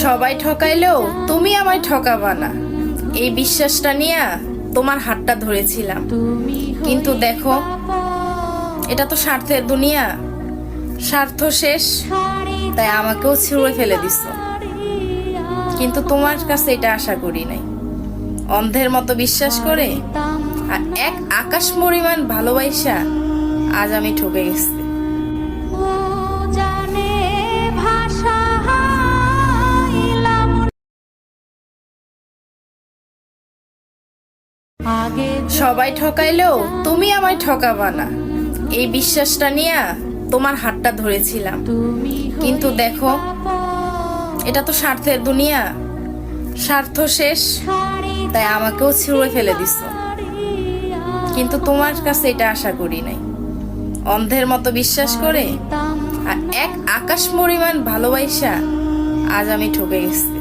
সবাই ঠকাইলেও তুমি আমায় ঠকাবা না, এই বিশ্বাসটা নিয়ে তোমার হাতটা ধরেছিলাম। কিন্তু দেখো, এটা তো স্বার্থের দুনিয়া, স্বার্থ শেষ, তাই আমাকেও ছুঁড়ে ফেলে দিছো। কিন্তু তোমার কাছে এটা আশা করি নাই। অন্ধের মতো বিশ্বাস করে আর এক আকাশ পরিমাণ ভালোবাসা আজ আমি ঠকে গেছি। সবাই ঠকাইলেও তুমি আমায় ঠকাবা না, এই বিশ্বাসটা নিয়ে তোমার হাতটা ধরেছিলাম। কিন্তু দেখো, এটা তো স্বার্থের দুনিয়া, স্বার্থ শেষ, তাই আমাকেও ছুঁড়ে ফেলে দিছো। কিন্তু তোমার কাছে এটা আশা করি নাই। অন্ধের মতো বিশ্বাস করে আর এক আকাশ পরিমাণ ভালোবাসা আজ আমি ঠকে গেছি।